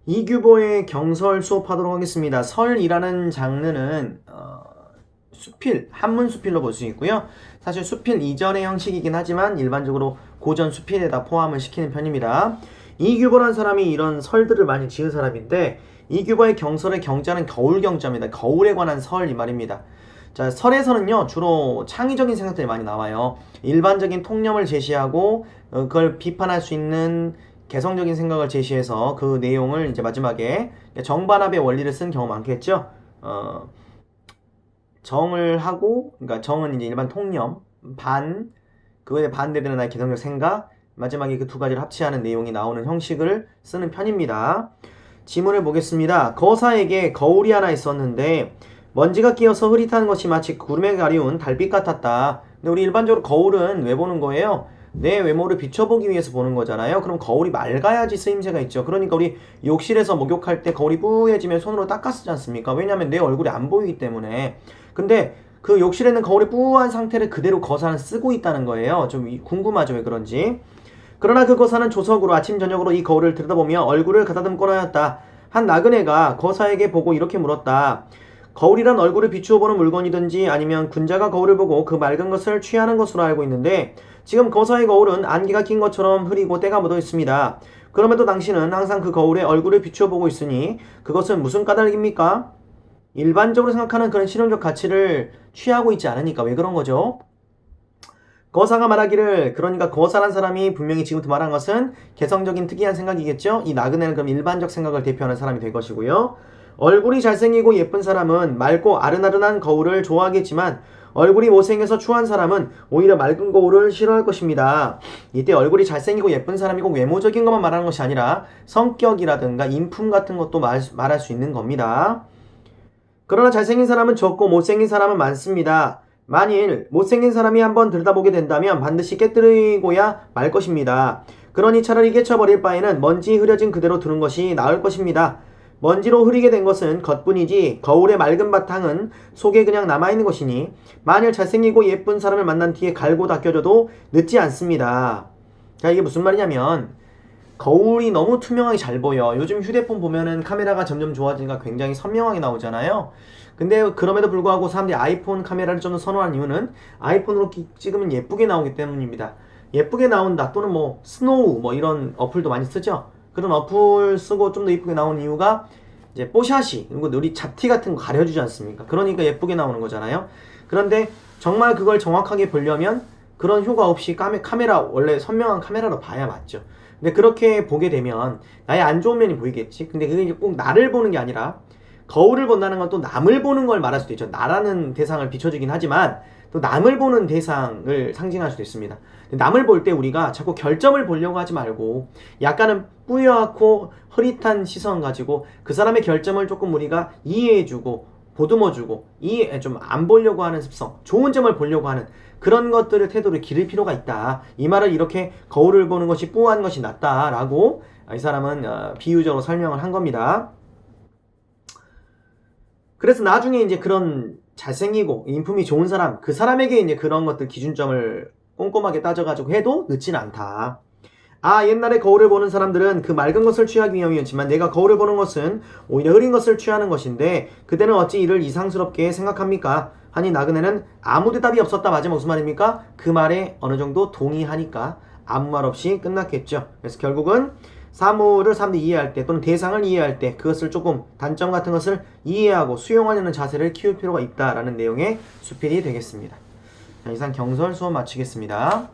이규보의 경설 수업하도록 하겠습니다. 설이라는 장르는 수필, 한문 수필로 볼 수 있고요. 사실 수필 이전의 형식이긴 하지만 일반적으로 고전 수필에다 포함을 시키는 편입니다. 이규보라는 사람이 이런 설들을 많이 지은 사람인데, 이규보의 경설의 경자는 겨울 경자입니다. 겨울에 관한 설 이 말입니다. 자, 설에서는요 주로 창의적인 생각들이 많이 나와요. 일반적인 통념을 제시하고 그걸 비판할 수 있는 개성적인 생각을 제시해서 그 내용을 이제 마지막에 정반합의 원리를 쓴 경우 많겠죠. 정을 하고, 그러니까 정은 이제 일반 통념, 반, 그거에 반대되는 나의 개성적 생각, 마지막에 그 두 가지를 합치하는 내용이 나오는 형식을 쓰는 편입니다. 지문을 보겠습니다. 거사에게 거울이 하나 있었는데 먼지가 끼어서 흐릿한 것이 마치 구름에 가리운 달빛 같았다. 근데 우리 일반적으로 거울은 왜 보는 거예요? 내 외모를 비춰보기 위해서 보는 거잖아요. 그럼 거울이 맑아야지 쓰임새가 있죠. 그러니까 우리 욕실에서 목욕할 때 거울이 뿌얘지면 손으로 닦아 쓰지 않습니까? 왜냐하면 내 얼굴이 안 보이기 때문에. 근데 그 욕실에 있는 거울이 뿌한 상태를 그대로 거사는 쓰고 있다는 거예요. 좀 궁금하죠, 왜 그런지. 그러나 그 거사는 조석으로 아침 저녁으로 이 거울을 들여다보며 얼굴을 가다듬곤 하였다. 한 나그네가 거사에게 보고 이렇게 물었다. 거울이란 얼굴을 비추어 보는 물건이든지 아니면 군자가 거울을 보고 그 맑은 것을 취하는 것으로 알고 있는데, 지금 거사의 거울은 안개가 낀 것처럼 흐리고 때가 묻어 있습니다. 그럼에도 당신은 항상 그 거울에 얼굴을 비추어 보고 있으니 그것은 무슨 까닭입니까? 일반적으로 생각하는 그런 실용적 가치를 취하고 있지 않으니까. 왜 그런 거죠? 거사가 말하기를, 그러니까 거사란 사람이 분명히 지금부터 말한 것은 개성적인 특이한 생각이겠죠. 이 나그네는 그럼 일반적 생각을 대표하는 사람이 될 것이고요. 얼굴이 잘생기고 예쁜 사람은 맑고 아른아른한 거울을 좋아하겠지만 얼굴이 못생겨서 추한 사람은 오히려 맑은 거울을 싫어할 것입니다. 이때 얼굴이 잘생기고 예쁜 사람이 꼭 외모적인 것만 말하는 것이 아니라 성격이라든가 인품 같은 것도 말할 수 있는 겁니다. 그러나 잘생긴 사람은 적고 못생긴 사람은 많습니다. 만일 못생긴 사람이 한번 들여다보게 된다면 반드시 깨뜨리고야 말 것입니다. 그러니 차라리 깨쳐버릴 바에는 먼지 흐려진 그대로 두는 것이 나을 것입니다. 먼지로 흐리게 된 것은 겉뿐이지 거울의 맑은 바탕은 속에 그냥 남아있는 것이니 만일 잘생기고 예쁜 사람을 만난 뒤에 갈고 닦여줘도 늦지 않습니다. 자, 이게 무슨 말이냐면 거울이 너무 투명하게 잘 보여. 요즘 휴대폰 보면은 카메라가 점점 좋아지니까 굉장히 선명하게 나오잖아요. 근데 그럼에도 불구하고 사람들이 아이폰 카메라를 좀 더 선호하는 이유는 아이폰으로 찍으면 예쁘게 나오기 때문입니다. 예쁘게 나온다, 또는 뭐 스노우 뭐 이런 어플도 많이 쓰죠. 그런 어플 쓰고 좀 더 예쁘게 나오는 이유가 이제 뽀샤시, 그리고 우리 잡티 같은 거 가려주지 않습니까? 그러니까 예쁘게 나오는 거잖아요. 그런데 정말 그걸 정확하게 보려면 그런 효과 없이 카메라, 원래 선명한 카메라로 봐야 맞죠. 근데 그렇게 보게 되면 나의 안 좋은 면이 보이겠지. 근데 그게 꼭 나를 보는 게 아니라 거울을 본다는 건 또 남을 보는 걸 말할 수도 있죠. 나라는 대상을 비춰주긴 하지만 또 남을 보는 대상을 상징할 수도 있습니다. 남을 볼 때 우리가 자꾸 결점을 보려고 하지 말고 약간은 뿌옇고 흐릿한 시선 가지고 그 사람의 결점을 조금 우리가 이해해주고 보듬어주고 좀 안 보려고 하는 습성, 좋은 점을 보려고 하는 그런 것들의 태도를 기를 필요가 있다. 이 말을 이렇게 거울을 보는 것이 뿌한 것이 낫다라고 이 사람은 비유적으로 설명을 한 겁니다. 그래서 나중에 이제 그런 잘생기고 인품이 좋은 사람, 그 사람에게 이제 그런 것들 기준점을 꼼꼼하게 따져가지고 해도 늦진 않다. 아, 옛날에 거울을 보는 사람들은 그 맑은 것을 취하기 위함이었지만 내가 거울을 보는 것은 오히려 흐린 것을 취하는 것인데 그대는 어찌 이를 이상스럽게 생각합니까? 하니 나그네는 아무 대답이 없었다. 맞으면 무슨 말입니까? 그 말에 어느 정도 동의하니까 아무 말 없이 끝났겠죠. 그래서 결국은 사물을 사람들이 이해할 때 또는 대상을 이해할 때 그것을 조금 단점 같은 것을 이해하고 수용하려는 자세를 키울 필요가 있다라는 내용의 수필이 되겠습니다. 자, 이상 경설 수업 마치겠습니다.